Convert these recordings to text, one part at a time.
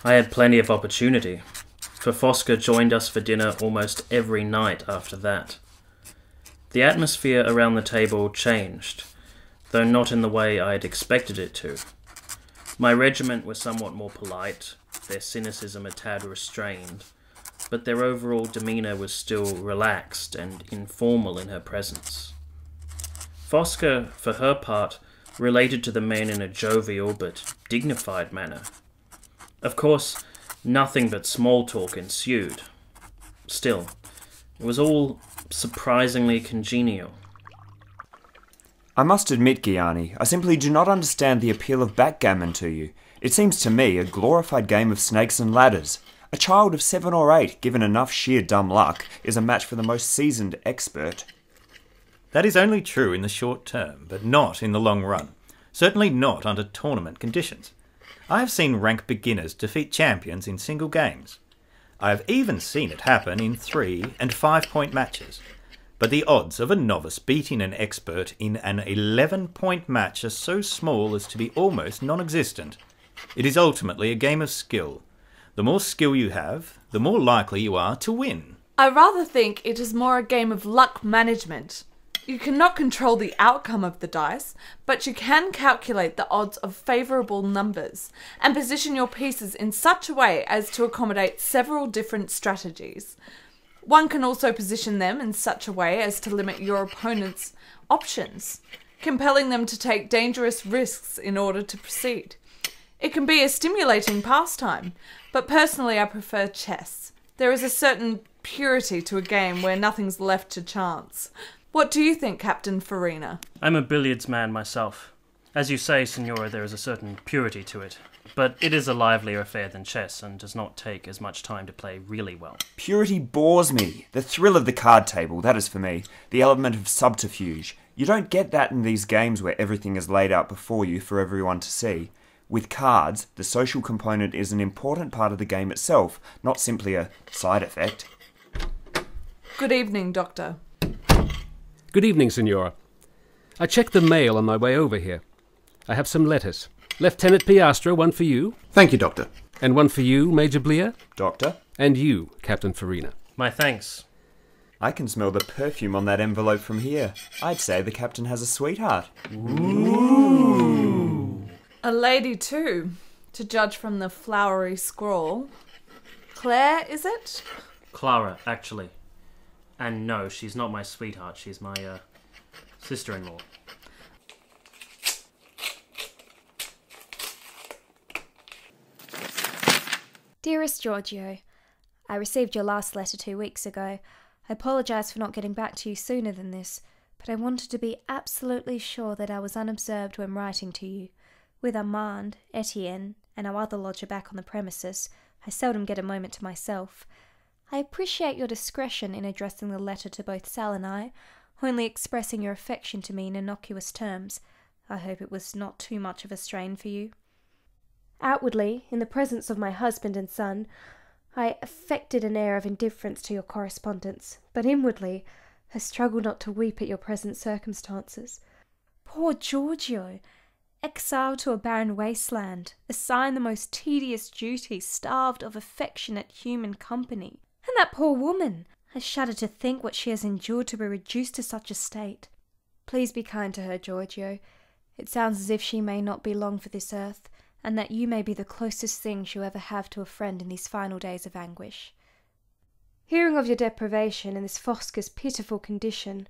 I had plenty of opportunity, for Fosca joined us for dinner almost every night after that. The atmosphere around the table changed, though not in the way I had expected it to. My regiment was somewhat more polite, their cynicism a tad restrained, but their overall demeanour was still relaxed and informal in her presence. Fosca, for her part, related to the men in a jovial but dignified manner. Of course, nothing but small talk ensued. Still, it was all surprisingly congenial. I must admit, Gianni, I simply do not understand the appeal of backgammon to you. It seems to me a glorified game of snakes and ladders. A child of 7 or 8, given enough sheer dumb luck, is a match for the most seasoned expert. That is only true in the short term, but not in the long run. Certainly not under tournament conditions. I have seen rank beginners defeat champions in single games. I have even seen it happen in 3- and 5-point matches. But the odds of a novice beating an expert in an 11-point match are so small as to be almost non-existent. It is ultimately a game of skill. The more skill you have, the more likely you are to win. I rather think it is more a game of luck management. You cannot control the outcome of the dice, but you can calculate the odds of favourable numbers and position your pieces in such a way as to accommodate several different strategies. One can also position them in such a way as to limit your opponent's options, compelling them to take dangerous risks in order to proceed. It can be a stimulating pastime, but personally I prefer chess. There is a certain purity to a game where nothing's left to chance. What do you think, Captain Farina? I'm a billiards man myself. As you say, Signora, there is a certain purity to it. But it is a livelier affair than chess, and does not take as much time to play really well. Purity bores me. The thrill of the card table, that is for me. The element of subterfuge. You don't get that in these games where everything is laid out before you for everyone to see. With cards, the social component is an important part of the game itself, not simply a side effect. Good evening, Doctor. Good evening, Signora. I checked the mail on my way over here. I have some letters. Lieutenant Piastra, one for you. Thank you, Doctor. And one for you, Major Blear. Doctor? And you, Captain Farina. My thanks. I can smell the perfume on that envelope from here. I'd say the captain has a sweetheart. Ooh. A lady too, to judge from the flowery scrawl. Claire, is it? Clara, actually. And no, she's not my sweetheart. She's my, sister-in-law. Dearest Giorgio, I received your last letter 2 weeks ago. I apologise for not getting back to you sooner than this, but I wanted to be absolutely sure that I was unobserved when writing to you. With Armand, Etienne, and our other lodger back on the premises, I seldom get a moment to myself. I appreciate your discretion in addressing the letter to both Sal and I, only expressing your affection to me in innocuous terms. I hope it was not too much of a strain for you. Outwardly, in the presence of my husband and son, I affected an air of indifference to your correspondence, but inwardly I struggled not to weep at your present circumstances. Poor Giorgio, exiled to a barren wasteland, assigned the most tedious duties, starved of affectionate human company. And that poor woman! I shudder to think what she has endured to be reduced to such a state. Please be kind to her, Giorgio. It sounds as if she may not be long for this earth, and that you may be the closest thing she'll ever have to a friend in these final days of anguish. Hearing of your deprivation and this Fosca's pitiful condition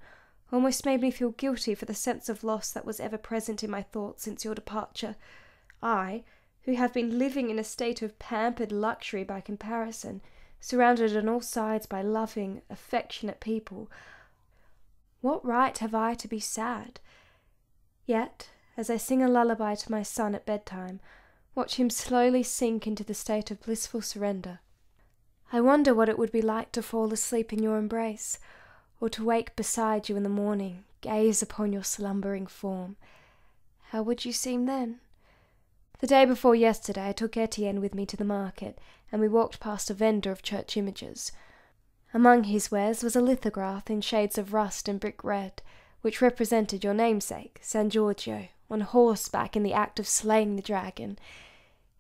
almost made me feel guilty for the sense of loss that was ever present in my thoughts since your departure. I, who have been living in a state of pampered luxury by comparison, surrounded on all sides by loving, affectionate people, what right have I to be sad? Yet, as I sing a lullaby to my son at bedtime, watch him slowly sink into the state of blissful surrender, I wonder what it would be like to fall asleep in your embrace, or to wake beside you in the morning, gaze upon your slumbering form. How would you seem then? The day before yesterday I took Etienne with me to the market, and we walked past a vendor of church images. Among his wares was a lithograph in shades of rust and brick red, which represented your namesake, San Giorgio, on horseback in the act of slaying the dragon.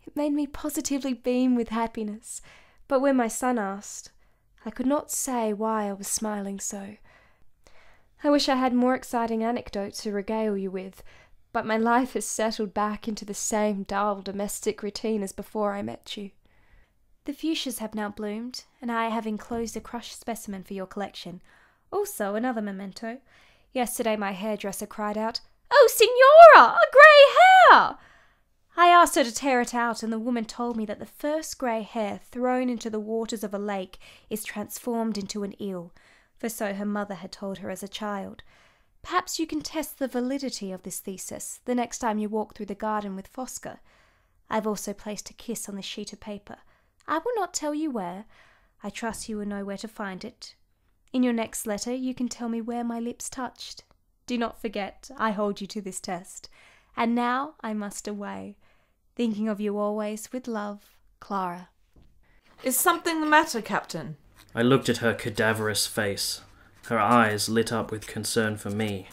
It made me positively beam with happiness. But when my son asked, I could not say why I was smiling so. I wish I had more exciting anecdotes to regale you with, but my life has settled back into the same dull domestic routine as before I met you. The fuchsias have now bloomed, and I have enclosed a crushed specimen for your collection. Also, another memento. Yesterday my hairdresser cried out, "Oh, Signora, a grey hair!" I asked her to tear it out, and the woman told me that the first grey hair thrown into the waters of a lake is transformed into an eel, for so her mother had told her as a child. Perhaps you can test the validity of this thesis the next time you walk through the garden with Fosca. I've also placed a kiss on the sheet of paper. I will not tell you where. I trust you will know where to find it. In your next letter you can tell me where my lips touched. Do not forget, I hold you to this test. And now I must away. Thinking of you always with love, Clara. Is something the matter, Captain? I looked at her cadaverous face. Her eyes lit up with concern for me,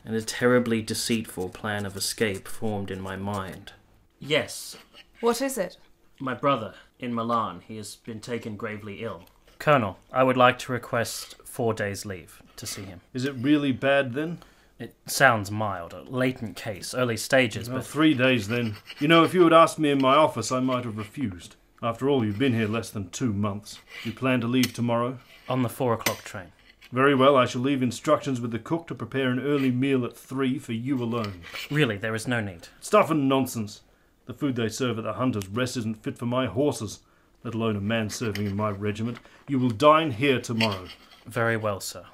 and a terribly deceitful plan of escape formed in my mind. Yes. What is it? My brother, in Milan, he has been taken gravely ill. Colonel, I would like to request 4 days' leave to see him. Is it really bad then? It sounds mild, a latent case, early stages, Well, but... 3 days then. You know, if you had asked me in my office, I might have refused. After all, you've been here less than 2 months. You plan to leave tomorrow? On the 4 o'clock train. Very well, I shall leave instructions with the cook to prepare an early meal at 3 for you alone. Really, there is no need. Stuff and nonsense. The food they serve at the Hunter's Rest isn't fit for my horses, let alone a man serving in my regiment. You will dine here tomorrow. Very well, sir.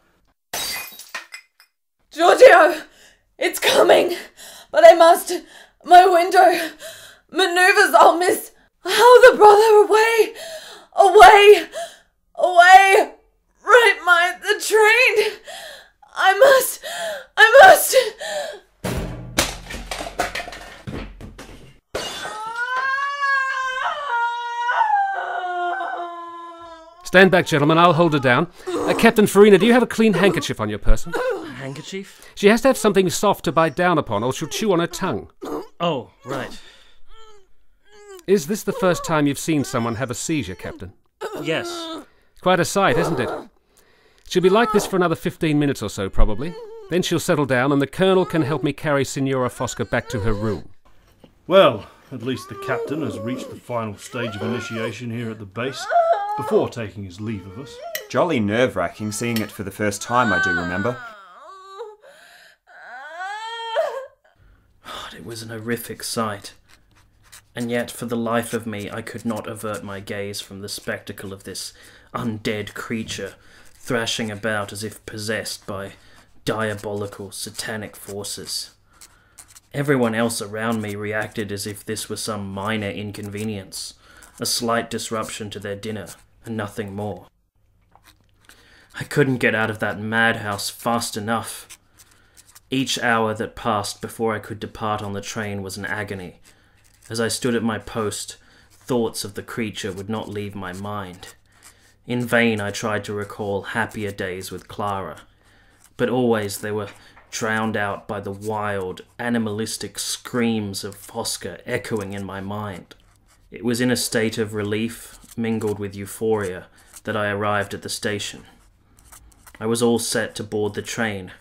Giorgio! It's coming! But I must... My window... Manoeuvres I'll miss... How the brother away! Away! Away! Right, the train! I must... Stand back, gentlemen. I'll hold her down. Captain Farina, do you have a clean handkerchief on your person? Handkerchief? She has to have something soft to bite down upon, or she'll chew on her tongue. Oh, right. Is this the first time you've seen someone have a seizure, Captain? Yes. Quite a sight, isn't it? She'll be like this for another 15 minutes or so, probably. Then she'll settle down, and the Colonel can help me carry Signora Fosca back to her room. Well, at least the captain has reached the final stage of initiation here at the base, before taking his leave of us. Jolly nerve-wracking seeing it for the first time, I do remember. It was an horrific sight. And yet, for the life of me, I could not avert my gaze from the spectacle of this undead creature thrashing about as if possessed by diabolical, satanic forces. Everyone else around me reacted as if this were some minor inconvenience, a slight disruption to their dinner, and nothing more. I couldn't get out of that madhouse fast enough. Each hour that passed before I could depart on the train was an agony. As I stood at my post, thoughts of the creature would not leave my mind. In vain I tried to recall happier days with Clara, but always they were drowned out by the wild, animalistic screams of Fosca echoing in my mind. It was in a state of relief, mingled with euphoria, that I arrived at the station. I was all set to board the train,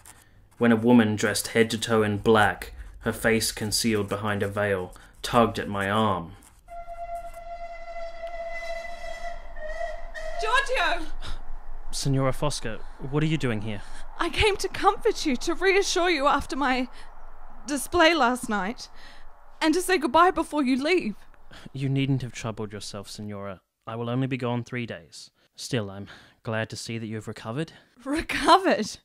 when a woman dressed head to toe in black, her face concealed behind a veil, tugged at my arm. Giorgio! Signora Fosca, what are you doing here? I came to comfort you, to reassure you after my display last night, and to say goodbye before you leave. You needn't have troubled yourself, Signora. I will only be gone 3 days. Still, I'm glad to see that you have recovered. Recovered?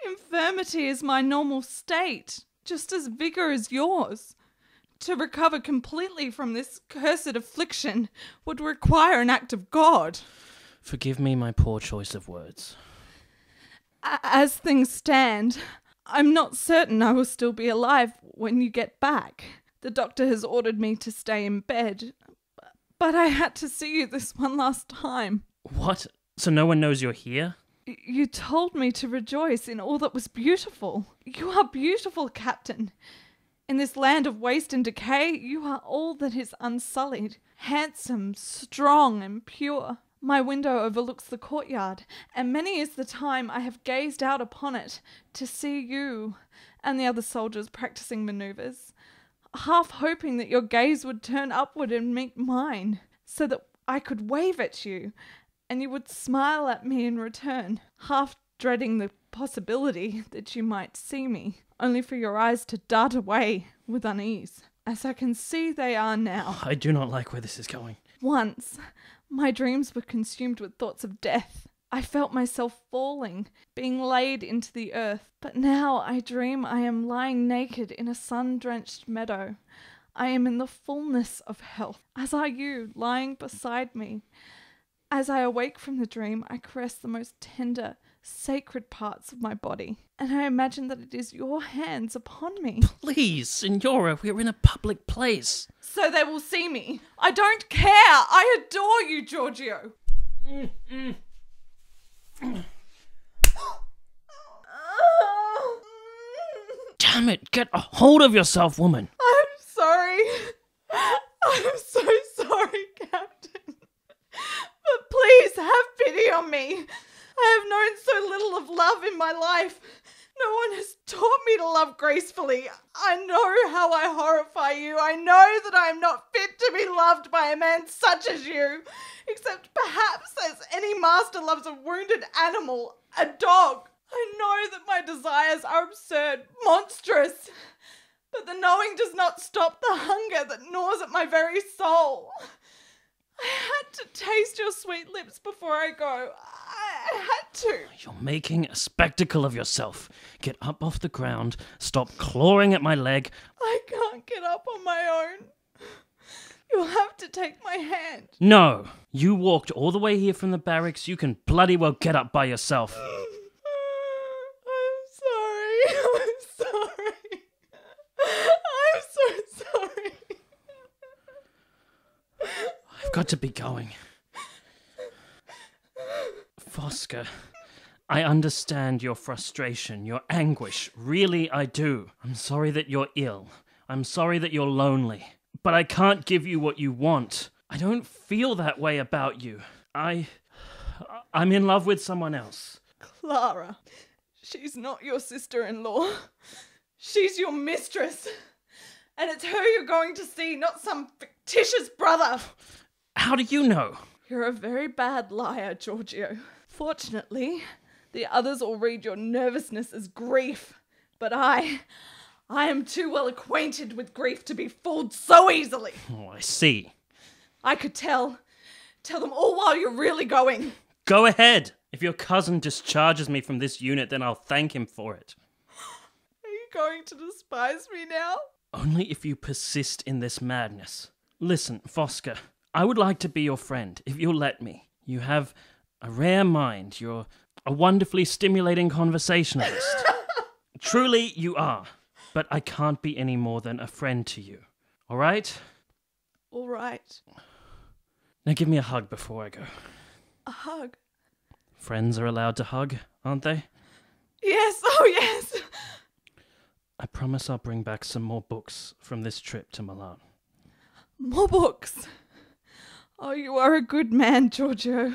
Infirmity is my normal state, just as vigour is yours. To recover completely from this cursed affliction would require an act of God. Forgive me my poor choice of words. As things stand, I'm not certain I will still be alive when you get back. The doctor has ordered me to stay in bed, but I had to see you this one last time. What? So no one knows you're here? You told me to rejoice in all that was beautiful. You are beautiful, Captain. In this land of waste and decay, you are all that is unsullied, handsome, strong, and pure. My window overlooks the courtyard, and many is the time I have gazed out upon it to see you and the other soldiers practicing manoeuvres, half hoping that your gaze would turn upward and meet mine, so that I could wave at you, and you would smile at me in return, half dreading the possibility that you might see me, only for your eyes to dart away with unease, as I can see they are now. I do not like where this is going. Once, my dreams were consumed with thoughts of death. I felt myself falling, being laid into the earth. But now I dream I am lying naked in a sun-drenched meadow. I am in the fullness of health, as are you, lying beside me. As I awake from the dream, I caress the most tender, sacred parts of my body, and I imagine that it is your hands upon me. Please, Signora, we're in a public place. So they will see me. I don't care. I adore you, Giorgio. Damn it, get a hold of yourself, woman. I'm sorry. I'm so sorry, Captain. But please have pity on me. I have known so little of love in my life. No one has taught me to love gracefully. I know how I horrify you. I know that I am not fit to be loved by a man such as you, except perhaps as any master loves a wounded animal, a dog. I know that my desires are absurd, monstrous, but the knowing does not stop the hunger that gnaws at my very soul. I had to taste your sweet lips before I go. I had to. You're making a spectacle of yourself. Get up off the ground. Stop clawing at my leg. I can't get up on my own. You'll have to take my hand. No. You walked all the way here from the barracks. You can bloody well get up by yourself. I'm sorry. I'm sorry. I'm so sorry. I've got to be going. Fosca, I understand your frustration, your anguish. Really, I do. I'm sorry that you're ill. I'm sorry that you're lonely. But I can't give you what you want. I don't feel that way about you. I'm in love with someone else. Clara, she's not your sister-in-law. She's your mistress. And it's her you're going to see, not some fictitious brother. How do you know? You're a very bad liar, Giorgio. Fortunately, the others all read your nervousness as grief. But I am too well acquainted with grief to be fooled so easily. Oh, I see. I could tell them all while you're really going. Go ahead. If your cousin discharges me from this unit, then I'll thank him for it. Are you going to despise me now? Only if you persist in this madness. Listen, Fosca, I would like to be your friend, if you'll let me. You have a rare mind. You're a wonderfully stimulating conversationalist. Truly, you are. But I can't be any more than a friend to you. All right? All right. Now give me a hug before I go. A hug? Friends are allowed to hug, aren't they? Yes, oh yes. I promise I'll bring back some more books from this trip to Milan. More books? Oh, you are a good man, Giorgio.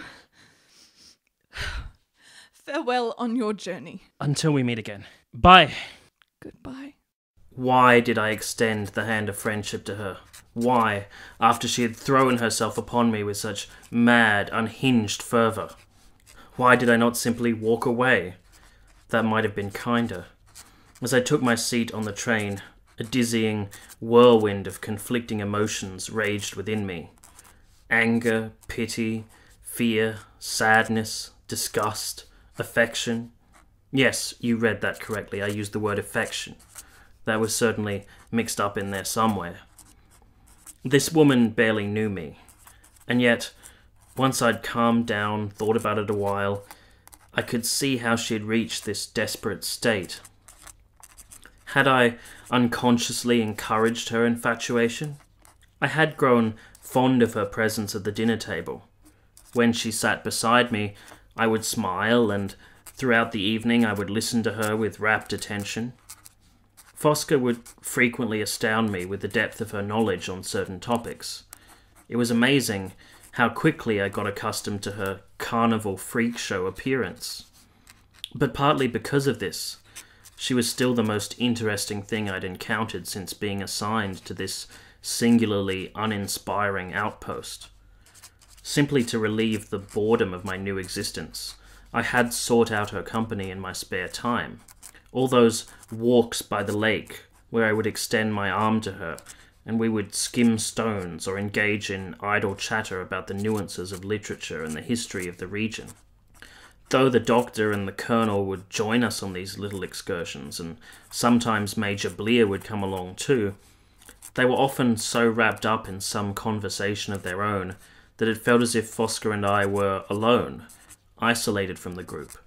Farewell on your journey. Until we meet again. Bye. Goodbye. Why did I extend the hand of friendship to her? Why, after she had thrown herself upon me with such mad, unhinged fervour? Why did I not simply walk away? That might have been kinder. As I took my seat on the train, a dizzying whirlwind of conflicting emotions raged within me. Anger, pity, fear, sadness, disgust, affection. Yes, you read that correctly. I used the word affection. That was certainly mixed up in there somewhere. This woman barely knew me. And yet, once I'd calmed down, thought about it a while, I could see how she'd reached this desperate state. Had I unconsciously encouraged her infatuation? I had grown fond of her presence at the dinner table. When she sat beside me, I would smile, and throughout the evening I would listen to her with rapt attention. Fosca would frequently astound me with the depth of her knowledge on certain topics. It was amazing how quickly I got accustomed to her carnival freak show appearance. But partly because of this, she was still the most interesting thing I'd encountered since being assigned to this singularly uninspiring outpost. Simply to relieve the boredom of my new existence, I had sought out her company in my spare time. All those walks by the lake, where I would extend my arm to her, and we would skim stones or engage in idle chatter about the nuances of literature and the history of the region. Though the doctor and the colonel would join us on these little excursions, and sometimes Major Blear would come along too, they were often so wrapped up in some conversation of their own that it felt as if Fosca and I were alone, isolated from the group,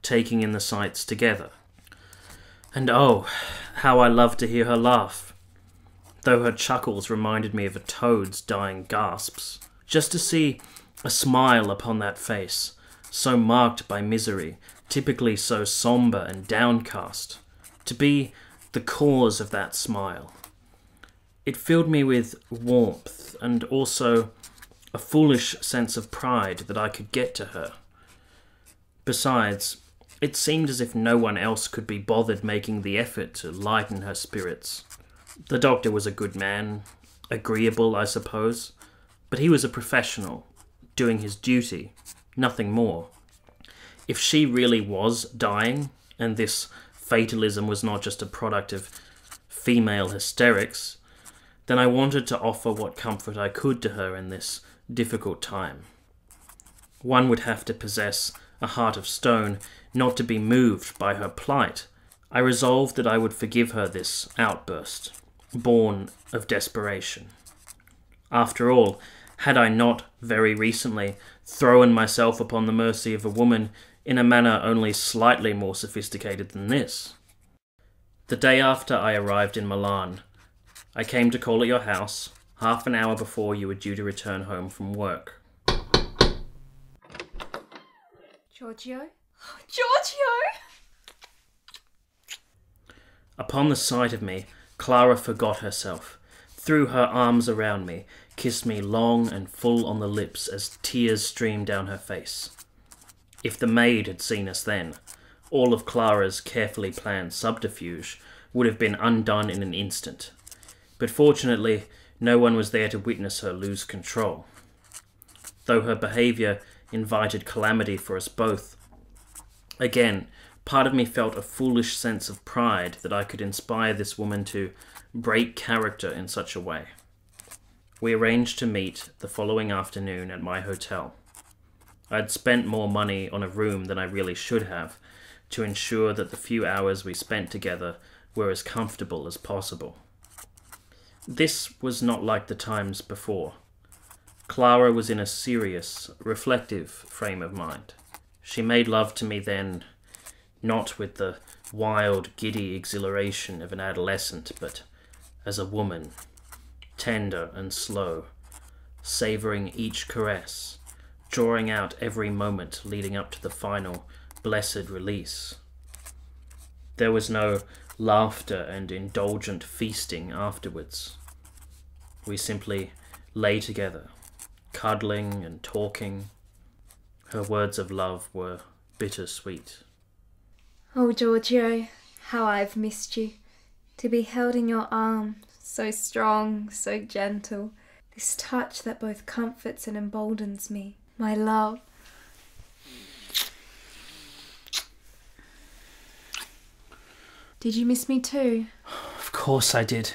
taking in the sights together. And oh, how I loved to hear her laugh, though her chuckles reminded me of a toad's dying gasps. Just to see a smile upon that face, so marked by misery, typically so sombre and downcast, to be the cause of that smile. It filled me with warmth and also a foolish sense of pride that I could get to her. Besides, it seemed as if no one else could be bothered making the effort to lighten her spirits. The doctor was a good man, agreeable, I suppose, but he was a professional, doing his duty, nothing more. If she really was dying, and this fatalism was not just a product of female hysterics, then I wanted to offer what comfort I could to her in this difficult time. One would have to possess a heart of stone not to be moved by her plight. I resolved that I would forgive her this outburst, born of desperation. After all, had I not very recently thrown myself upon the mercy of a woman in a manner only slightly more sophisticated than this? The day after I arrived in Milan, I came to call at your house, half an hour before you were due to return home from work. Giorgio? Giorgio! Upon the sight of me, Clara forgot herself, threw her arms around me, kissed me long and full on the lips as tears streamed down her face. If the maid had seen us then, all of Clara's carefully planned subterfuge would have been undone in an instant. But fortunately, no one was there to witness her lose control. Though her behaviour invited calamity for us both, again, part of me felt a foolish sense of pride that I could inspire this woman to break character in such a way. We arranged to meet the following afternoon at my hotel. I'd spent more money on a room than I really should have, to ensure that the few hours we spent together were as comfortable as possible. This was not like the times before. Clara was in a serious, reflective frame of mind. She made love to me then, not with the wild, giddy exhilaration of an adolescent, but as a woman, tender and slow, savouring each caress, drawing out every moment leading up to the final, blessed release. There was no laughter and indulgent feasting afterwards. We simply lay together, cuddling and talking. Her words of love were bittersweet. Oh, Giorgio, how I've missed you. To be held in your arms, so strong, so gentle. This touch that both comforts and emboldens me. My love. Did you miss me too? Of course I did.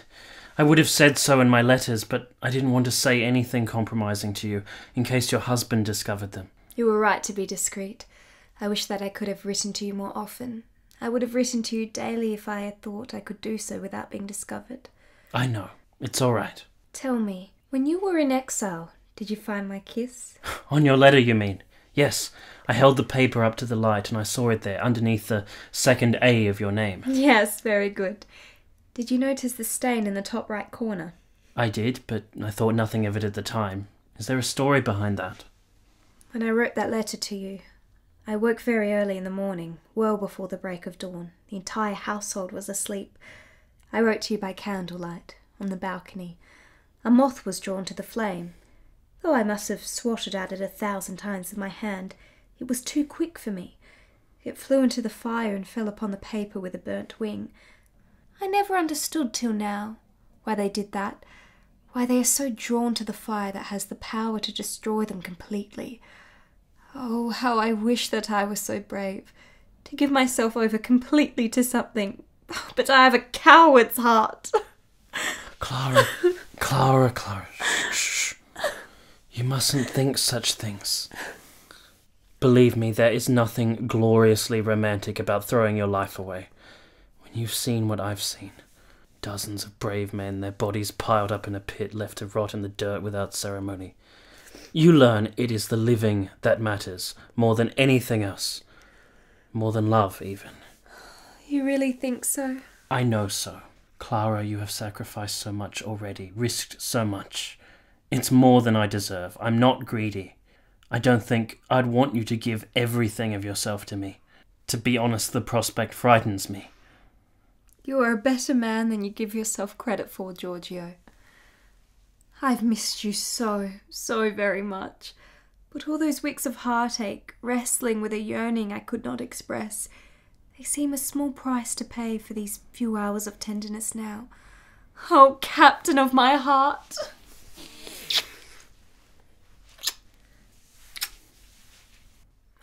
I would have said so in my letters, but I didn't want to say anything compromising to you, in case your husband discovered them. You were right to be discreet. I wish that I could have written to you more often. I would have written to you daily if I had thought I could do so without being discovered. I know. It's all right. Tell me, when you were in exile, did you find my kiss? On your letter, you mean? Yes. I held the paper up to the light and I saw it there, underneath the second A of your name. Yes, very good. Did you notice the stain in the top right corner? I did, but I thought nothing of it at the time. Is there a story behind that? When I wrote that letter to you, I woke very early in the morning, well before the break of dawn. The entire household was asleep. I wrote to you by candlelight, on the balcony. A moth was drawn to the flame. Though I must have swatted at it 1,000 times with my hand, it was too quick for me. It flew into the fire and fell upon the paper with a burnt wing. I never understood till now why they did that, why they are so drawn to the fire that has the power to destroy them completely. Oh, how I wish that I was so brave, to give myself over completely to something. But I have a coward's heart. Clara, Clara, shh. You mustn't think such things. Believe me, there is nothing gloriously romantic about throwing your life away. When you've seen what I've seen, dozens of brave men, their bodies piled up in a pit, left to rot in the dirt without ceremony, you learn it is the living that matters, more than anything else. More than love, even. You really think so? I know so. Clara, you have sacrificed so much already, risked so much. It's more than I deserve. I'm not greedy. I don't think I'd want you to give everything of yourself to me. To be honest, the prospect frightens me. You are a better man than you give yourself credit for, Giorgio. I've missed you so very much. But all those weeks of heartache, wrestling with a yearning I could not express, they seem a small price to pay for these few hours of tenderness now. Oh, captain of my heart!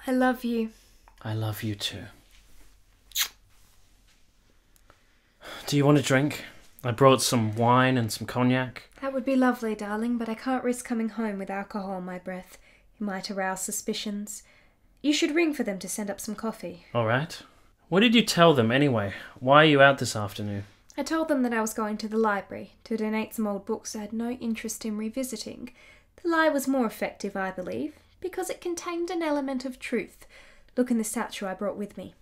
I love you. I love you too. Do you want a drink? I brought some wine and some cognac. That would be lovely, darling, but I can't risk coming home with alcohol on my breath. It might arouse suspicions. You should ring for them to send up some coffee. All right. What did you tell them anyway? Why are you out this afternoon? I told them that I was going to the library to donate some old books I had no interest in revisiting. The lie was more effective, I believe, because it contained an element of truth. Look in the statue I brought with me.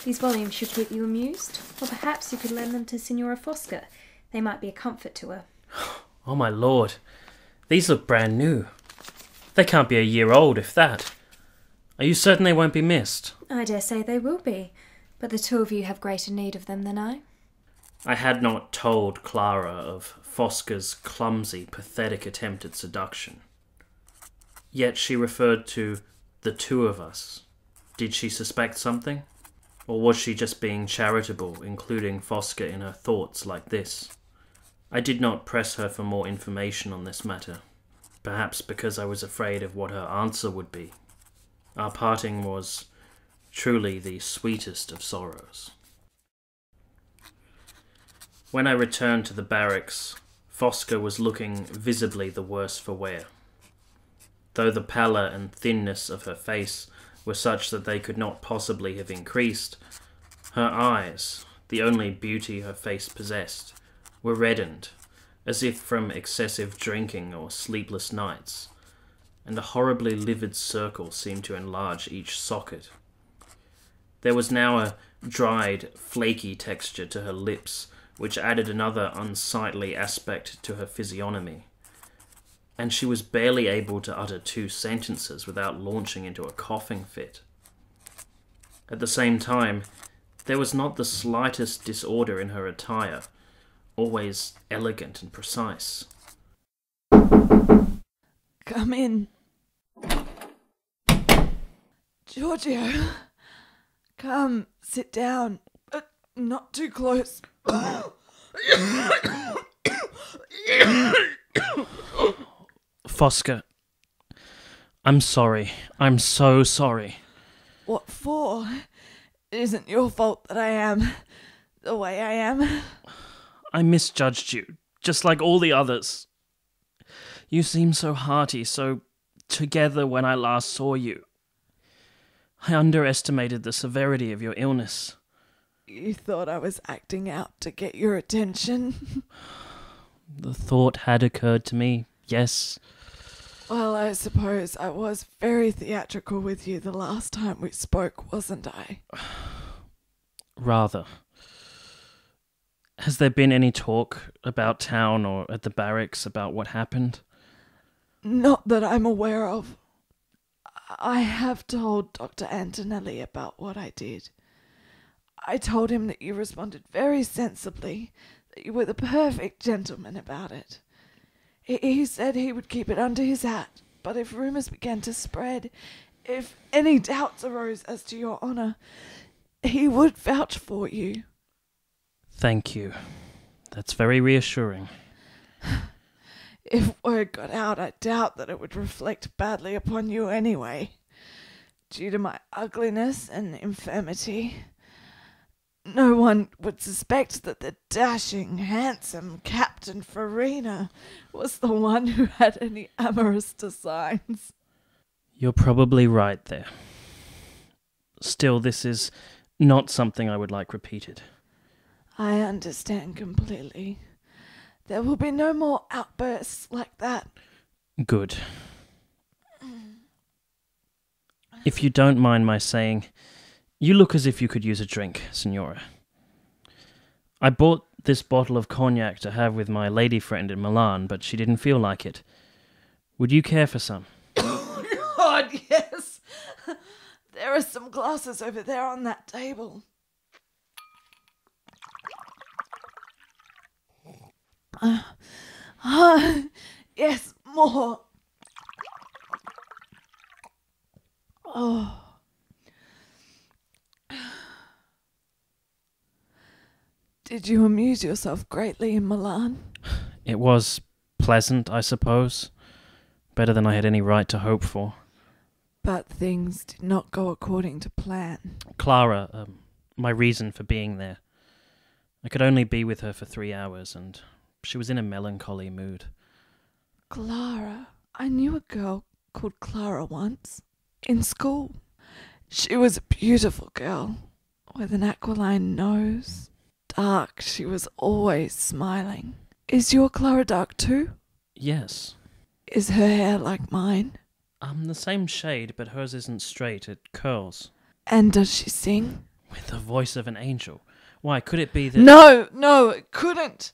These volumes should keep you amused, or perhaps you could lend them to Signora Fosca. They might be a comfort to her. Oh my lord, these look brand new. They can't be a year old, if that. Are you certain they won't be missed? I dare say they will be, but the two of you have greater need of them than I. I had not told Clara of Fosca's clumsy, pathetic attempt at seduction. Yet she referred to the two of us. Did she suspect something? Or was she just being charitable, including Fosca in her thoughts like this? I did not press her for more information on this matter, perhaps because I was afraid of what her answer would be. Our parting was truly the sweetest of sorrows. When I returned to the barracks, Fosca was looking visibly the worse for wear. Though the pallor and thinness of her face were such that they could not possibly have increased, her eyes, the only beauty her face possessed, were reddened, as if from excessive drinking or sleepless nights, and a horribly livid circle seemed to enlarge each socket. There was now a dried, flaky texture to her lips, which added another unsightly aspect to her physiognomy, and she was barely able to utter 2 sentences without launching into a coughing fit. At the same time, there was not the slightest disorder in her attire, always elegant and precise. Come in. Giorgio. Come, sit down. Not too close. Fosca, I'm sorry. I'm so sorry. What for? It isn't your fault that I am the way I am. I misjudged you, just like all the others. You seemed so hearty, so together when I last saw you. I underestimated the severity of your illness. You thought I was acting out to get your attention? The thought had occurred to me, yes. Well, I suppose I was very theatrical with you the last time we spoke, wasn't I? Rather. Has there been any talk about town or at the barracks about what happened? Not that I'm aware of. I have told Dr. Antonelli about what I did. I told him that you responded very sensibly, that you were the perfect gentleman about it. He said he would keep it under his hat, but if rumours began to spread, if any doubts arose as to your honour, he would vouch for you. Thank you. That's very reassuring. If word got out, I doubt that it would reflect badly upon you anyway. Due to my ugliness and infirmity, no one would suspect that the dashing, handsome Captain Farina was the one who had any amorous designs. You're probably right there. Still, this is not something I would like repeated. I understand completely. There will be no more outbursts like that. Good. If you don't mind my saying, you look as if you could use a drink, Signora. I bought this bottle of cognac to have with my lady friend in Milan, but she didn't feel like it. Would you care for some? God, yes. There are some glasses over there on that table. Yes, more. Oh. Did you amuse yourself greatly in Milan? It was pleasant, I suppose. Better than I had any right to hope for. But things did not go according to plan. Clara, my reason for being there. I could only be with her for 3 hours, and she was in a melancholy mood. Clara. I knew a girl called Clara once, in school. She was a beautiful girl, with an aquiline nose. Dark, she was always smiling. Is your Clara dark too? Yes. Is her hair like mine? The same shade, but hers isn't straight, it curls. And does she sing? With the voice of an angel. Why, could it be that... No, it couldn't.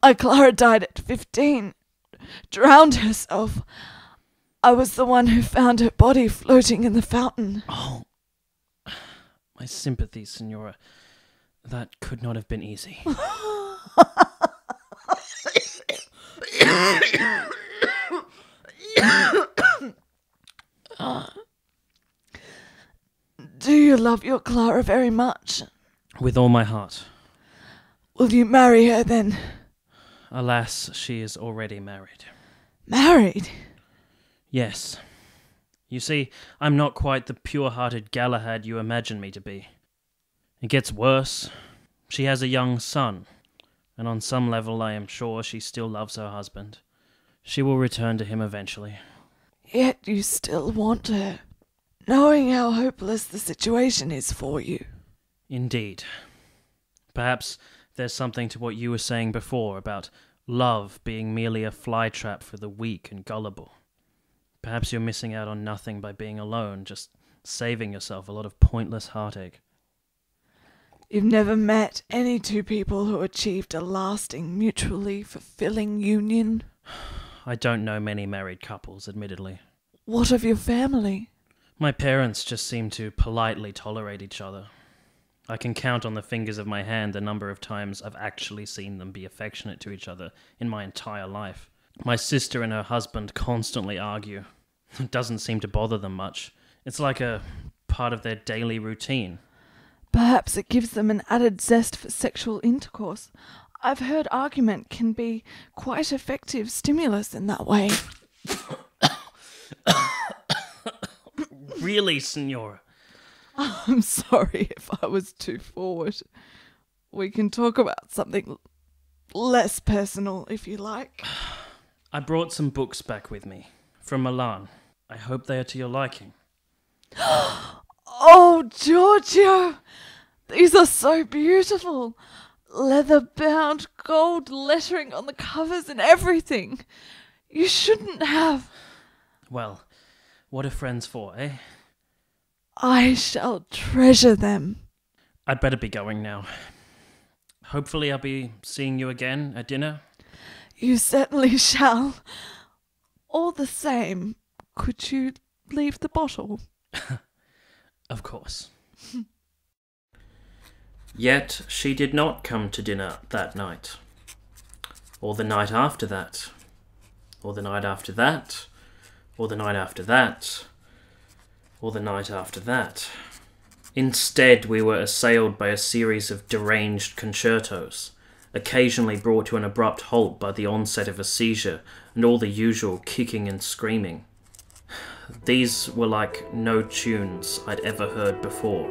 My Clara died at 15. Drowned herself. I was the one who found her body floating in the fountain. Oh, my sympathies, Signora. That could not have been easy. Do you love your Clara very much? With all my heart. Will you marry her then? Alas, she is already married. Married? Yes. You see, I'm not quite the pure-hearted Galahad you imagine me to be. It gets worse. She has a young son, and on some level I am sure she still loves her husband. She will return to him eventually. Yet you still want her, knowing how hopeless the situation is for you. Indeed. Perhaps there's something to what you were saying before about love being merely a flytrap for the weak and gullible. Perhaps you're missing out on nothing by being alone, just saving yourself a lot of pointless heartache. You've never met any two people who achieved a lasting, mutually fulfilling union? I don't know many married couples, admittedly. What of your family? My parents just seem to politely tolerate each other. I can count on the fingers of my hand the number of times I've actually seen them be affectionate to each other in my entire life. My sister and her husband constantly argue. It doesn't seem to bother them much. It's like a part of their daily routine. Perhaps it gives them an added zest for sexual intercourse. I've heard argument can be quite effective stimulus in that way. Really, Signora? I'm sorry if I was too forward. We can talk about something less personal if you like. I brought some books back with me, from Milan. I hope they are to your liking. Oh, Giorgio! These are so beautiful. Leather-bound, gold lettering on the covers and everything. You shouldn't have. Well, what are friends for, eh? I shall treasure them. I'd better be going now. Hopefully I'll be seeing you again at dinner. You certainly shall. All the same, could you leave the bottle? Of course. Yet she did not come to dinner that night, or the night after that, or the night after that, or the night after that, or the night after that. Instead, we were assailed by a series of deranged concertos, occasionally brought to an abrupt halt by the onset of a seizure and all the usual kicking and screaming. These were like no tunes I'd ever heard before.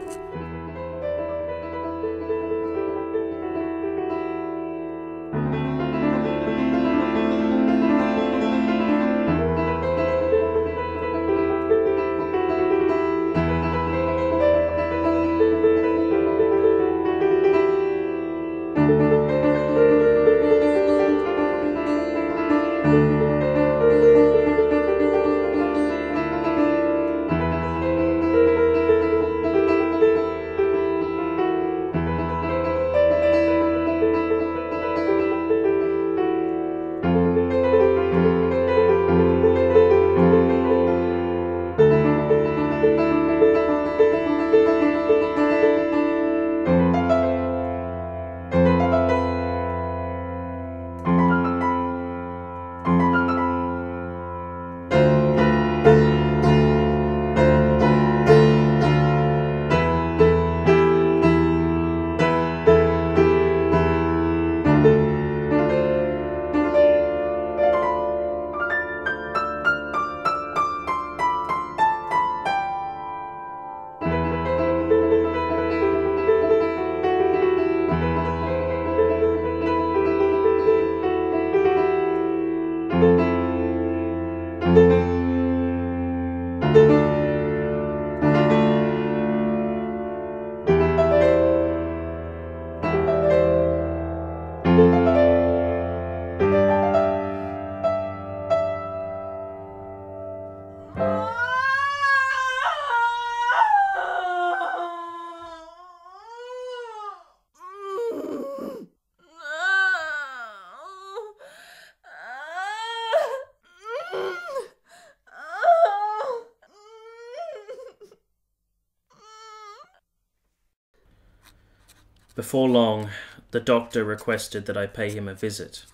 Before long, the doctor requested that I pay him a visit.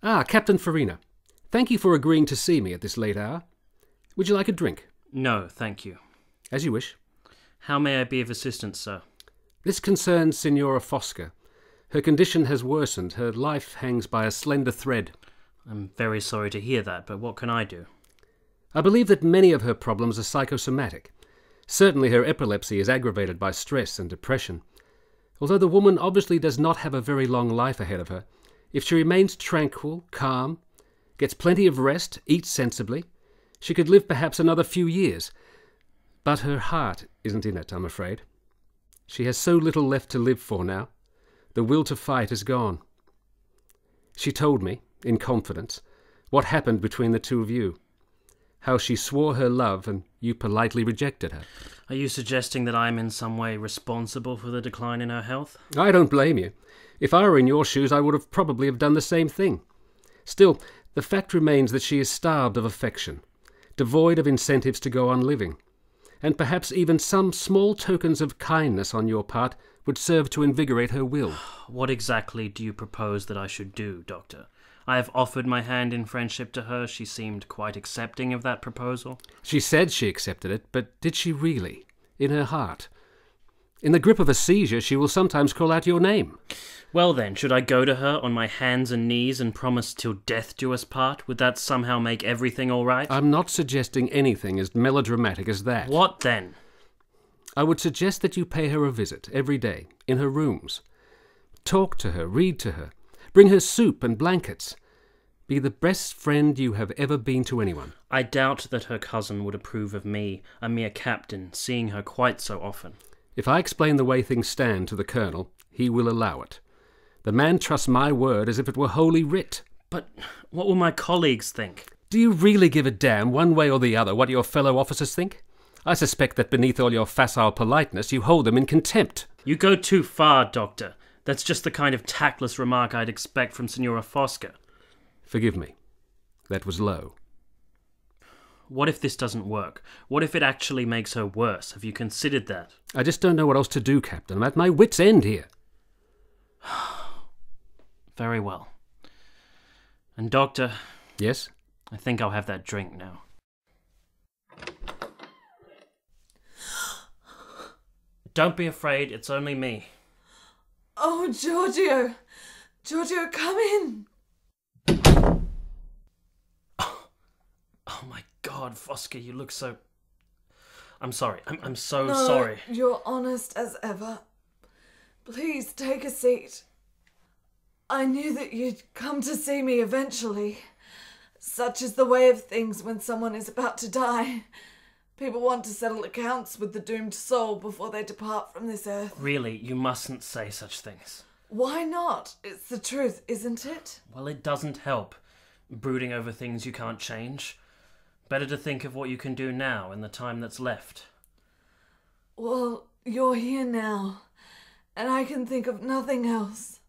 Ah, Captain Farina. Thank you for agreeing to see me at this late hour. Would you like a drink? No, thank you. As you wish. How may I be of assistance, sir? This concerns Signora Fosca. Her condition has worsened. Her life hangs by a slender thread. I'm very sorry to hear that, but what can I do? I believe that many of her problems are psychosomatic. Certainly her epilepsy is aggravated by stress and depression. Although the woman obviously does not have a very long life ahead of her, if she remains tranquil, calm, gets plenty of rest, eats sensibly, she could live perhaps another few years. But her heart isn't in it, I'm afraid. She has so little left to live for now. The will to fight is gone. She told me, in confidence, what happened between the two of you. How she swore her love and you politely rejected her. Are you suggesting that I am in some way responsible for the decline in her health? I don't blame you. If I were in your shoes, I would have probably done the same thing. Still, the fact remains that she is starved of affection, devoid of incentives to go on living, and perhaps even some small tokens of kindness on your part would serve to invigorate her will. What exactly do you propose that I should do, Doctor? I have offered my hand in friendship to her. She seemed quite accepting of that proposal. She said she accepted it, but did she really? In her heart? In the grip of a seizure, she will sometimes call out your name. Well then, should I go to her on my hands and knees and promise till death do us part? Would that somehow make everything all right? I'm not suggesting anything as melodramatic as that. What then? I would suggest that you pay her a visit every day, in her rooms. Talk to her, read to her, bring her soup and blankets. Be the best friend you have ever been to anyone. I doubt that her cousin would approve of me, a mere captain, seeing her quite so often. If I explain the way things stand to the Colonel, he will allow it. The man trusts my word as if it were holy writ. But what will my colleagues think? Do you really give a damn, one way or the other, what your fellow officers think? I suspect that beneath all your facile politeness, you hold them in contempt. You go too far, Doctor. That's just the kind of tactless remark I'd expect from Signora Fosca. Forgive me. That was low. What if this doesn't work? What if it actually makes her worse? Have you considered that? I just don't know what else to do, Captain. I'm at my wit's end here. Very well. And Doctor... Yes? I think I'll have that drink now. Don't be afraid, it's only me. Oh, Giorgio! Giorgio, come in! Oh my God, Fosca, you look so... I'm sorry. I'm so No, sorry. You're honest as ever. Please take a seat. I knew that you'd come to see me eventually. Such is the way of things when someone is about to die. People want to settle accounts with the doomed soul before they depart from this earth. Really, you mustn't say such things. Why not? It's the truth, isn't it? Well, it doesn't help. Brooding over things you can't change. Better to think of what you can do now in the time that's left. Well, you're here now, and I can think of nothing else.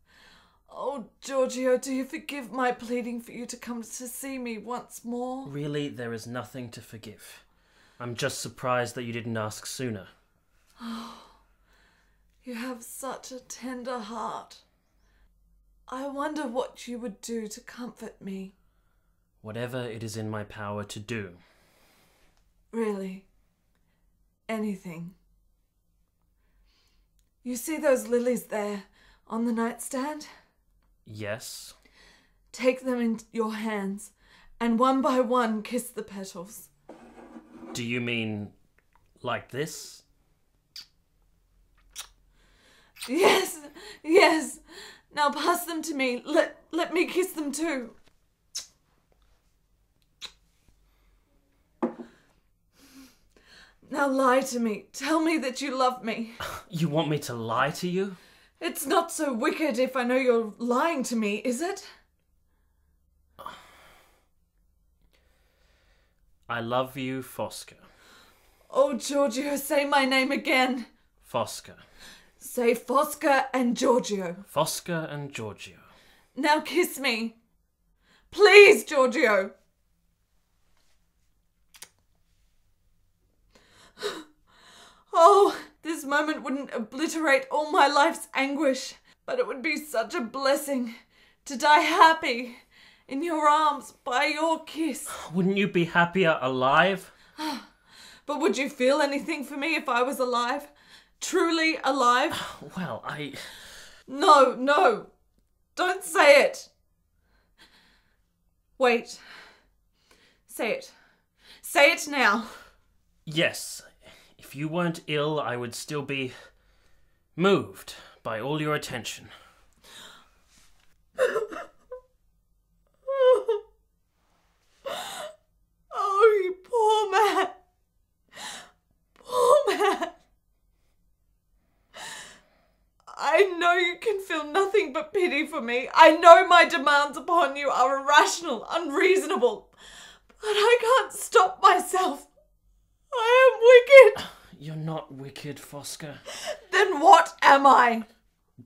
Oh, Giorgio, do you forgive my pleading for you to come to see me once more? Really, there is nothing to forgive. I'm just surprised that you didn't ask sooner. Oh, you have such a tender heart. I wonder what you would do to comfort me. Whatever it is in my power to do. Really? Anything? You see those lilies there on the nightstand? Yes. Take them in your hands and one by one kiss the petals. Do you mean like this? Yes, yes. Now pass them to me. Let me kiss them too. Now lie to me. Tell me that you love me. You want me to lie to you? It's not so wicked if I know you're lying to me, is it? I love you, Fosca. Oh, Giorgio, say my name again. Fosca. Say Fosca and Giorgio. Fosca and Giorgio. Now kiss me. Please, Giorgio. Oh, this moment wouldn't obliterate all my life's anguish, but it would be such a blessing to die happy in your arms by your kiss. Wouldn't you be happier alive? But would you feel anything for me if I was alive? Truly alive? Well, No. Don't say it. Wait. Say it. Say it now. Yes. If you weren't ill, I would still be moved by all your attention. Oh, you poor man. Poor man. I know you can feel nothing but pity for me. I know my demands upon you are irrational, unreasonable. But I can't stop myself. I am wicked. You're not wicked, Fosca. Then what am I?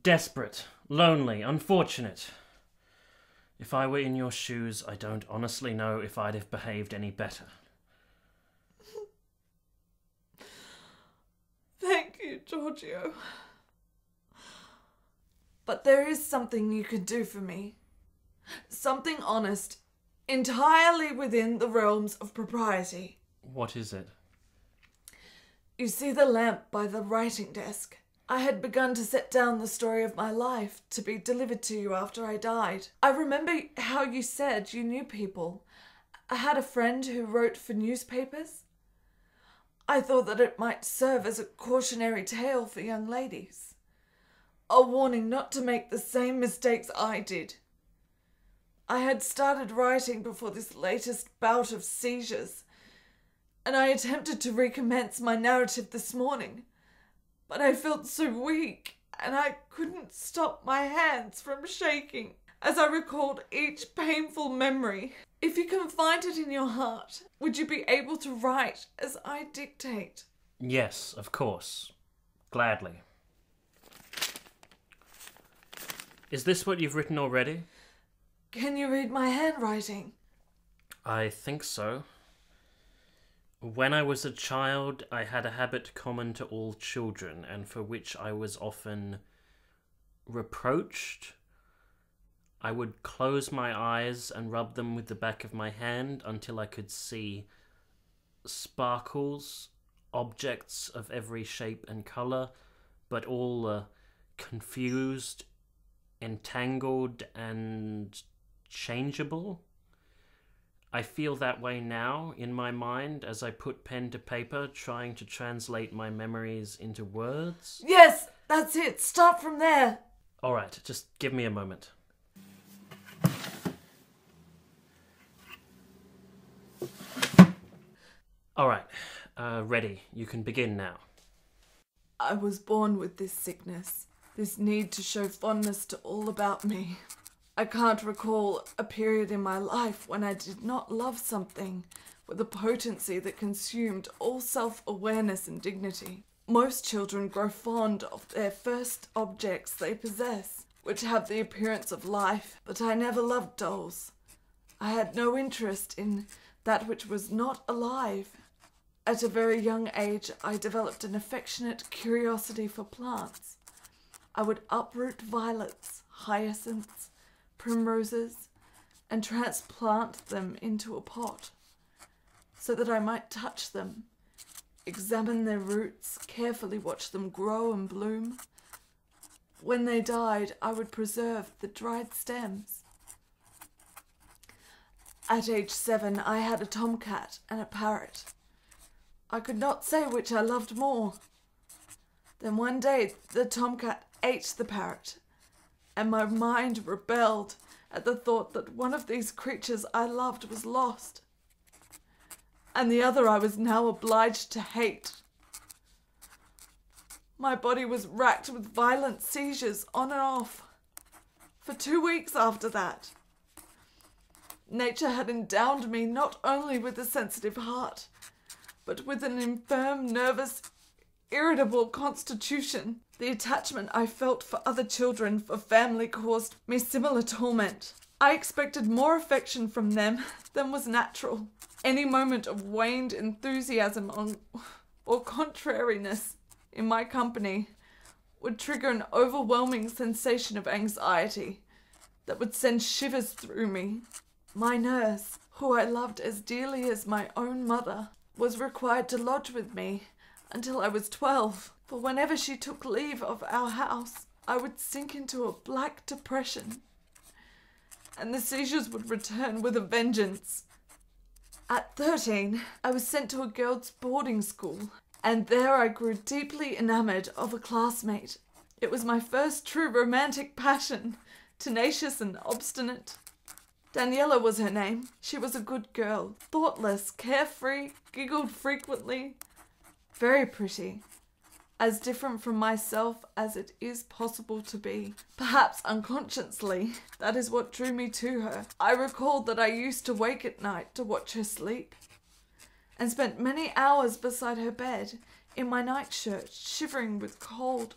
Desperate, lonely, unfortunate. If I were in your shoes, I don't honestly know if I'd have behaved any better. Thank you, Giorgio. But there is something you could do for me. Something honest, entirely within the realms of propriety. What is it? You see the lamp by the writing desk? I had begun to set down the story of my life to be delivered to you after I died. I remember how you said you knew people. I had a friend who wrote for newspapers. I thought that it might serve as a cautionary tale for young ladies. A warning not to make the same mistakes I did. I had started writing before this latest bout of seizures, and I attempted to recommence my narrative this morning, but I felt so weak, and I couldn't stop my hands from shaking as I recalled each painful memory. If you can find it in your heart, would you be able to write as I dictate? Yes, of course. Gladly. Is this what you've written already? Can you read my handwriting? I think so. When I was a child, I had a habit common to all children, and for which I was often reproached. I would close my eyes and rub them with the back of my hand until I could see sparkles, objects of every shape and colour, but all confused, entangled, and changeable. I feel that way now in my mind as I put pen to paper, trying to translate my memories into words. Yes, that's it. Start from there. All right, just give me a moment. All right, ready. You can begin now. I was born with this sickness, this need to show fondness to all about me. I can't recall a period in my life when I did not love something with a potency that consumed all self-awareness and dignity. Most children grow fond of their first objects they possess, which have the appearance of life, but I never loved dolls. I had no interest in that which was not alive. At a very young age, I developed an affectionate curiosity for plants. I would uproot violets, hyacinths, primroses, and transplant them into a pot, so that I might touch them, examine their roots, carefully watch them grow and bloom. When they died, I would preserve the dried stems. At age 7, I had a tomcat and a parrot. I could not say which I loved more. Then one day, the tomcat ate the parrot, and my mind rebelled at the thought that one of these creatures I loved was lost, and the other I was now obliged to hate. My body was racked with violent seizures on and off for 2 weeks after that. Nature had endowed me not only with a sensitive heart, but with an infirm, nervous, irritable constitution. The attachment I felt for other children, for family, caused me similar torment. I expected more affection from them than was natural. Any moment of waned enthusiasm or contrariness in my company would trigger an overwhelming sensation of anxiety that would send shivers through me. My nurse, who I loved as dearly as my own mother, was required to lodge with me until I was 12, for whenever she took leave of our house, I would sink into a black depression, and the seizures would return with a vengeance. At 13, I was sent to a girls' boarding school, and there I grew deeply enamoured of a classmate. It was my first true romantic passion, tenacious and obstinate. Daniela was her name. She was a good girl, thoughtless, carefree, giggled frequently, very pretty, as different from myself as it is possible to be. Perhaps unconsciously, that is what drew me to her. I recalled that I used to wake at night to watch her sleep, and spent many hours beside her bed, in my nightshirt, shivering with cold,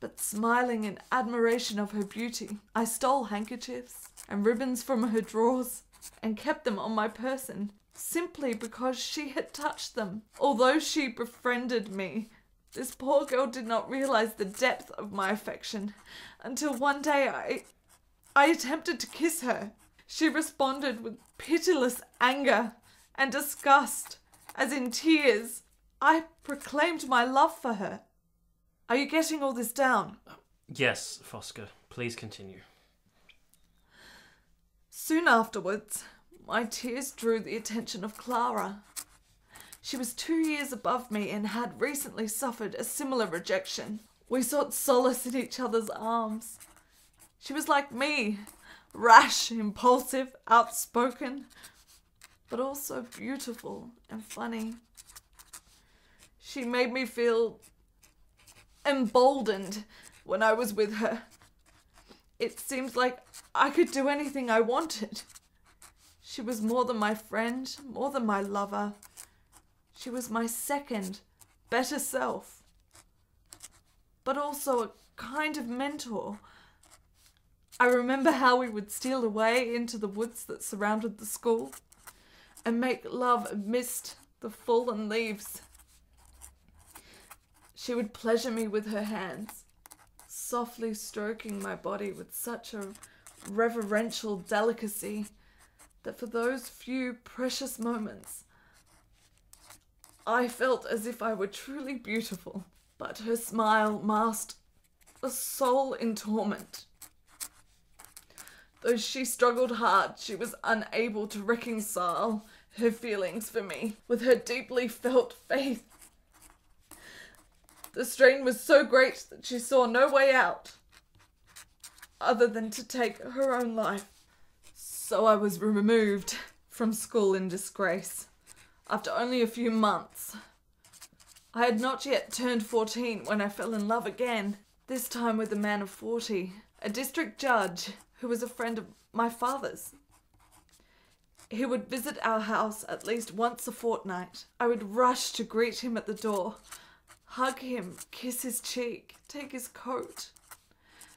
but smiling in admiration of her beauty. I stole handkerchiefs and ribbons from her drawers, and kept them on my person, simply because she had touched them. Although she befriended me, this poor girl did not realize the depth of my affection until one day I attempted to kiss her. She responded with pitiless anger and disgust, as in tears. I proclaimed my love for her. Are you getting all this down? Yes, Fosca. Please continue. Soon afterwards, my tears drew the attention of Clara. She was 2 years above me and had recently suffered a similar rejection. We sought solace in each other's arms. She was like me, rash, impulsive, outspoken, but also beautiful and funny. She made me feel emboldened when I was with her. It seemed like I could do anything I wanted. She was more than my friend, more than my lover. She was my second, better self, but also a kind of mentor. I remember how we would steal away into the woods that surrounded the school and make love amidst the fallen leaves. She would pleasure me with her hands, softly stroking my body with such a reverential delicacy that for those few precious moments I felt as if I were truly beautiful. But her smile masked a soul in torment. Though she struggled hard, she was unable to reconcile her feelings for me with her deeply felt faith. The strain was so great that she saw no way out other than to take her own life. So I was removed from school in disgrace after only a few months. I had not yet turned 14 when I fell in love again, this time with a man of 40, a district judge who was a friend of my father's. He would visit our house at least once a fortnight. I would rush to greet him at the door, hug him, kiss his cheek, take his coat,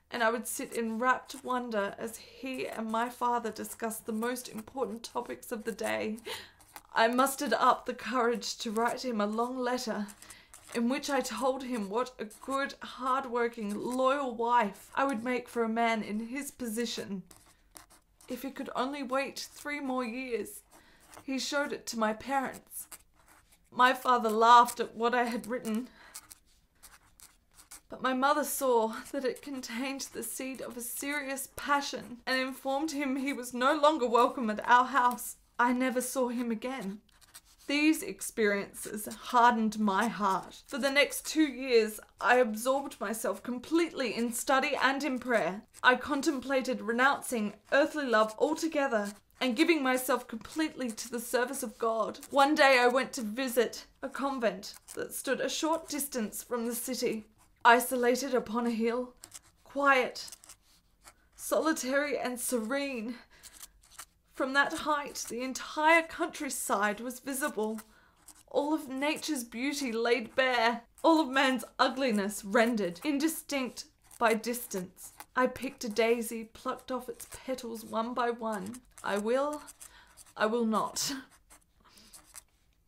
and I would sit in rapt wonder as he and my father discussed the most important topics of the day. I mustered up the courage to write him a long letter in which I told him what a good, hard-working, loyal wife I would make for a man in his position. If he could only wait 3 more years. He showed it to my parents. My father laughed at what I had written, but my mother saw that it contained the seed of a serious passion and informed him he was no longer welcome at our house. I never saw him again. These experiences hardened my heart. For the next 2 years, I absorbed myself completely in study and in prayer. I contemplated renouncing earthly love altogether and giving myself completely to the service of God. One day I went to visit a convent that stood a short distance from the city, isolated upon a hill, quiet, solitary and serene. From that height, the entire countryside was visible, all of nature's beauty laid bare, all of man's ugliness rendered indistinct by distance. I picked a daisy, plucked off its petals one by one. I will not.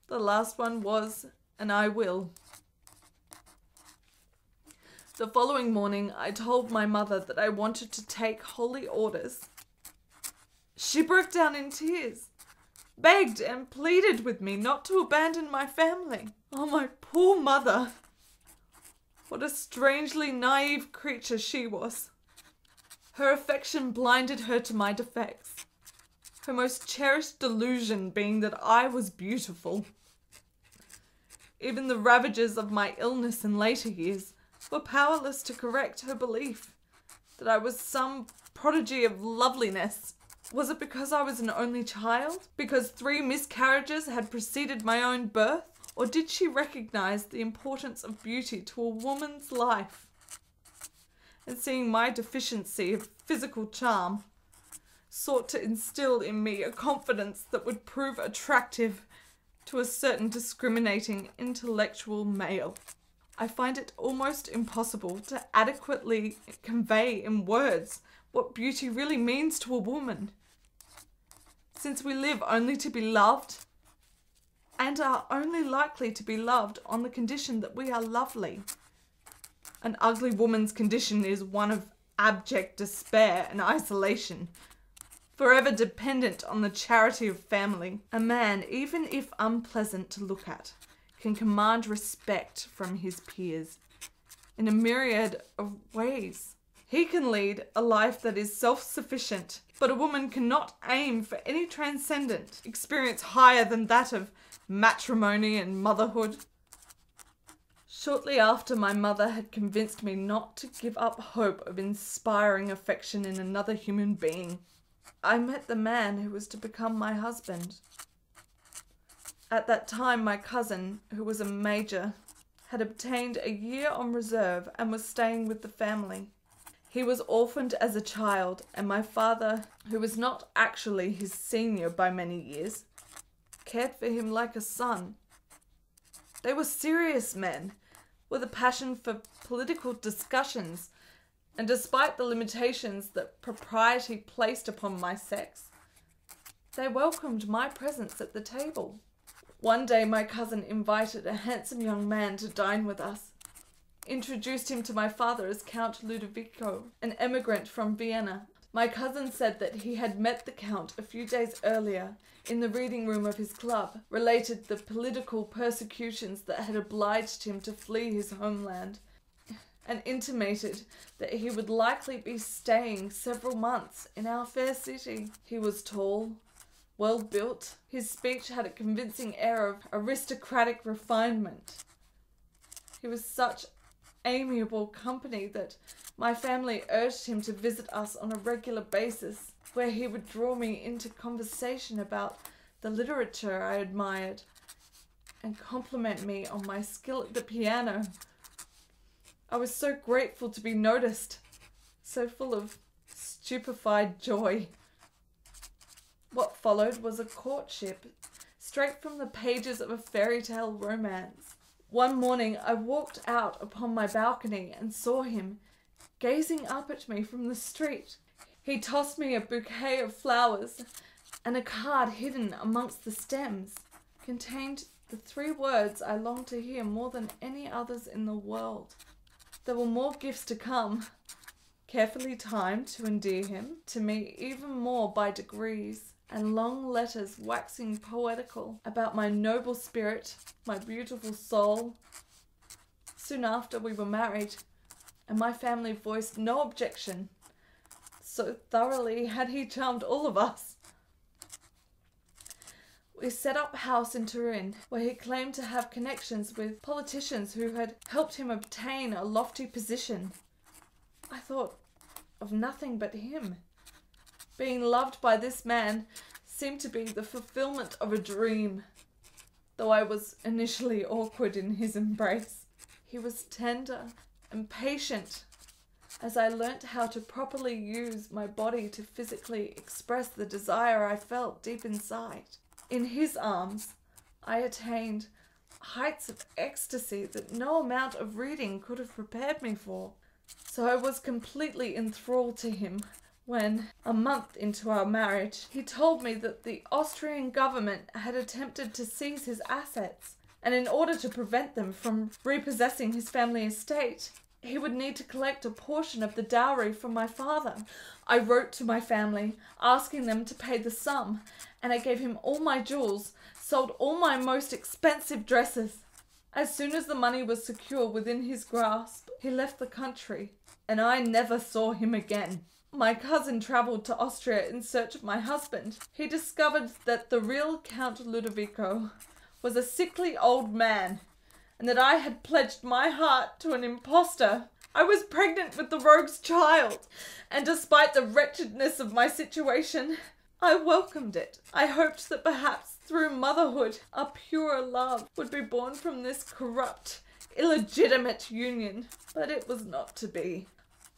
The last one was an I will. The following morning, I told my mother that I wanted to take holy orders. She broke down in tears, begged and pleaded with me not to abandon my family. Oh, my poor mother. What a strangely naive creature she was. Her affection blinded her to my defects, her most cherished delusion being that I was beautiful. Even the ravages of my illness in later years were powerless to correct her belief that I was some prodigy of loveliness. Was it because I was an only child? Because 3 miscarriages had preceded my own birth? Or did she recognize the importance of beauty to a woman's life? And seeing my deficiency of physical charm, sought to instill in me a confidence that would prove attractive to a certain discriminating intellectual male. I find it almost impossible to adequately convey in words what beauty really means to a woman, since we live only to be loved and are only likely to be loved on the condition that we are lovely. An ugly woman's condition is one of abject despair and isolation, forever dependent on the charity of family. A man, even if unpleasant to look at, can command respect from his peers in a myriad of ways. He can lead a life that is self-sufficient, but a woman cannot aim for any transcendent experience higher than that of matrimony and motherhood. Shortly after my mother had convinced me not to give up hope of inspiring affection in another human being, I met the man who was to become my husband. At that time, my cousin, who was a major, had obtained a year on reserve and was staying with the family. He was orphaned as a child, and my father, who was not actually his senior by many years, cared for him like a son. They were serious men, with a passion for political discussions, and despite the limitations that propriety placed upon my sex, they welcomed my presence at the table. One day my cousin invited a handsome young man to dine with us. Introduced him to my father as Count Ludovico, an emigrant from Vienna. My cousin said that he had met the Count a few days earlier in the reading room of his club, related the political persecutions that had obliged him to flee his homeland, and intimated that he would likely be staying several months in our fair city. He was tall, well-built. His speech had a convincing air of aristocratic refinement. He was such amiable company that my family urged him to visit us on a regular basis, where he would draw me into conversation about the literature I admired and compliment me on my skill at the piano. I was so grateful to be noticed, so full of stupefied joy. What followed was a courtship, straight from the pages of a fairy tale romance. One morning I walked out upon my balcony and saw him gazing up at me from the street. He tossed me a bouquet of flowers, and a card hidden amongst the stems contained the 3 words I longed to hear more than any others in the world. There were more gifts to come, carefully timed to endear him to me even more by degrees, and long letters waxing poetical about my noble spirit, my beautiful soul. Soon after we were married, and my family voiced no objection. So thoroughly had he charmed all of us. We set up house in Turin, where he claimed to have connections with politicians who had helped him obtain a lofty position. I thought of nothing but him. Being loved by this man seemed to be the fulfillment of a dream. Though I was initially awkward in his embrace, he was tender and patient as I learnt how to properly use my body to physically express the desire I felt deep inside. In his arms, I attained heights of ecstasy that no amount of reading could have prepared me for. So I was completely enthralled to him when, a month into our marriage, he told me that the Austrian government had attempted to seize his assets, and in order to prevent them from repossessing his family estate, he would need to collect a portion of the dowry from my father. I wrote to my family, asking them to pay the sum, and I gave him all my jewels, sold all my most expensive dresses. As soon as the money was secure within his grasp, he left the country, and I never saw him again. My cousin travelled to Austria in search of my husband. He discovered that the real Count Ludovico was a sickly old man, and that I had pledged my heart to an impostor. I was pregnant with the rogue's child, and despite the wretchedness of my situation, I welcomed it. I hoped that perhaps through motherhood, a purer love would be born from this corrupt, illegitimate union, but it was not to be.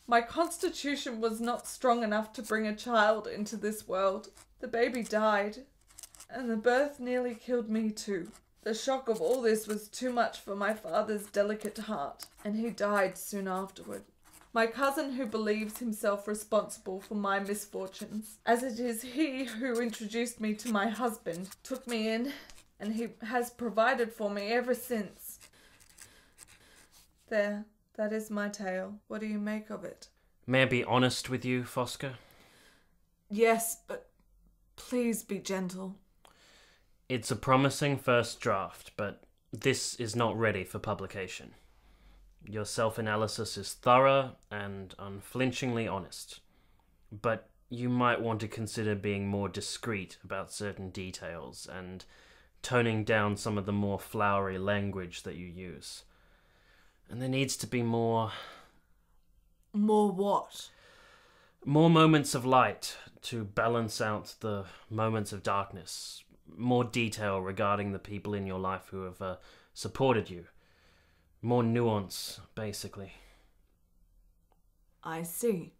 My constitution was not strong enough to bring a child into this world. The baby died, and the birth nearly killed me too. The shock of all this was too much for my father's delicate heart, and he died soon afterward. My cousin, who believes himself responsible for my misfortunes, as it is he who introduced me to my husband, took me in, and he has provided for me ever since. There, that is my tale. What do you make of it? May I be honest with you, Fosca? Yes, but please be gentle. It's a promising first draft, but this is not ready for publication. Your self-analysis is thorough and unflinchingly honest, but you might want to consider being more discreet about certain details and toning down some of the more flowery language that you use. And there needs to be more... More what? More moments of light to balance out the moments of darkness. More detail regarding the people in your life who have supported you. More nuance, basically. I see.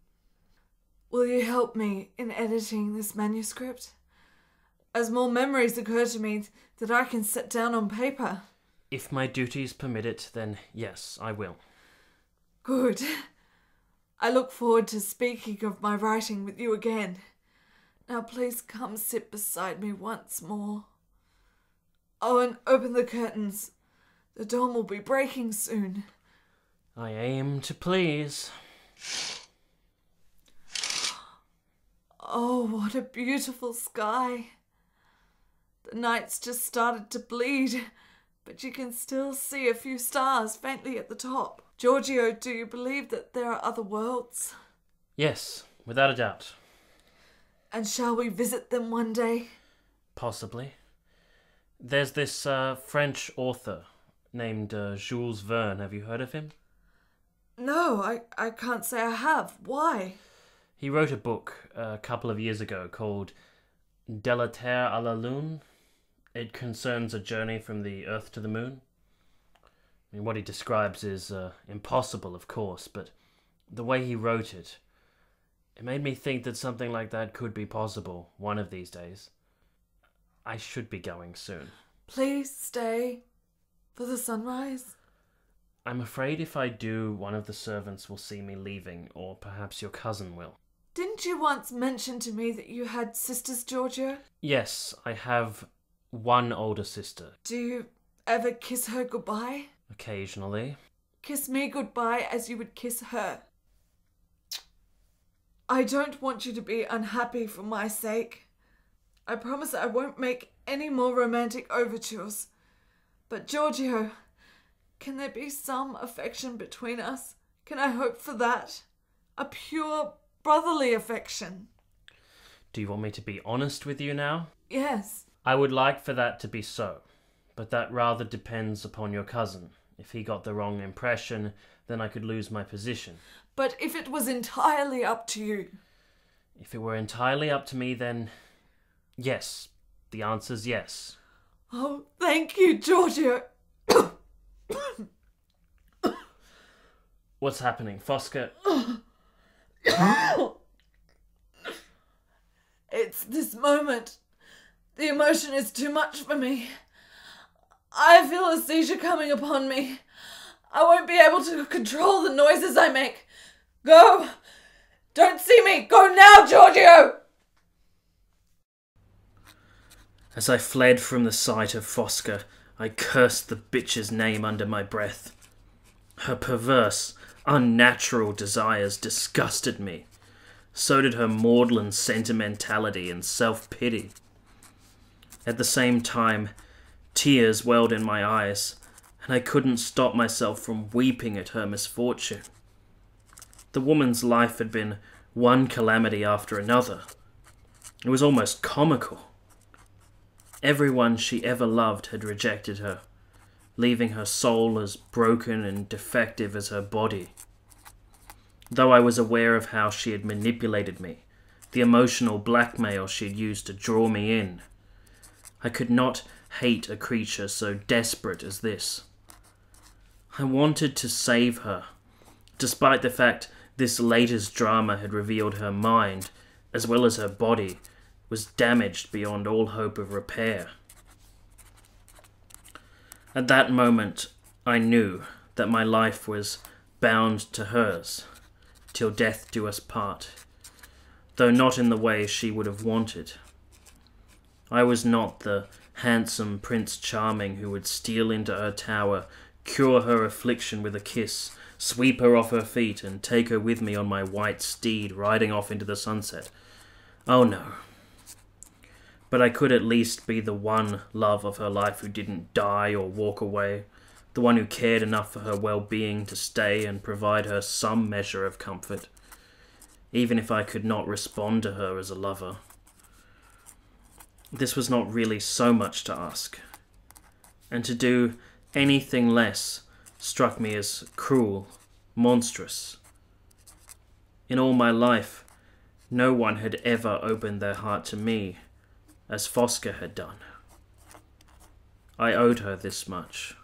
Will you help me in editing this manuscript? As more memories occur to me that I can set down on paper. If my duties permit it, then yes, I will. Good. I look forward to speaking of my writing with you again. Now please come sit beside me once more. Oh, and open the curtains. The dawn will be breaking soon. I aim to please. Oh, what a beautiful sky. The night's just started to bleed, but you can still see a few stars faintly at the top. Giorgio, do you believe that there are other worlds? Yes, without a doubt. And shall we visit them one day? Possibly. There's this French author named Jules Verne. Have you heard of him? No, I can't say I have. Why? He wrote a book a couple of years ago called De la Terre à la Lune. It concerns a journey from the Earth to the Moon. I mean, what he describes is impossible, of course, but the way he wrote it, it made me think that something like that could be possible one of these days. I should be going soon. Please stay for the sunrise. I'm afraid if I do, one of the servants will see me leaving, or perhaps your cousin will. Didn't you once mention to me that you had sisters, Giorgio? Yes, I have one older sister. Do you ever kiss her goodbye? Occasionally. Kiss me goodbye as you would kiss her. I don't want you to be unhappy for my sake. I promise I won't make any more romantic overtures. But Giorgio, can there be some affection between us? Can I hope for that? A pure brotherly affection. Do you want me to be honest with you now? Yes. I would like for that to be so, but that rather depends upon your cousin. If he got the wrong impression, then I could lose my position. But if it was entirely up to you? If it were entirely up to me, then yes. The answer's yes. Oh, thank you, Giorgio. What's happening, Fosca? It's this moment. The emotion is too much for me. I feel a seizure coming upon me. I won't be able to control the noises I make. Go! Don't see me! Go now, Giorgio! As I fled from the sight of Fosca, I cursed the bitch's name under my breath. Her perverse, unnatural desires disgusted me. So did her maudlin sentimentality and self-pity. At the same time, tears welled in my eyes, and I couldn't stop myself from weeping at her misfortune. The woman's life had been one calamity after another. It was almost comical. Everyone she ever loved had rejected her, leaving her soul as broken and defective as her body. Though I was aware of how she had manipulated me, the emotional blackmail she had used to draw me in, I could not hate a creature so desperate as this. I wanted to save her, despite the fact this latest drama had revealed her mind, as well as her body, was damaged beyond all hope of repair. At that moment, I knew that my life was bound to hers, till death do us part, though not in the way she would have wanted. I was not the handsome Prince Charming who would steal into her tower, cure her affliction with a kiss, sweep her off her feet, and take her with me on my white steed riding off into the sunset. Oh no. But I could at least be the one love of her life who didn't die or walk away, the one who cared enough for her well-being to stay and provide her some measure of comfort, even if I could not respond to her as a lover. This was not really so much to ask, and to do anything less struck me as cruel, monstrous. In all my life, no one had ever opened their heart to me as Fosca had done. I owed her this much.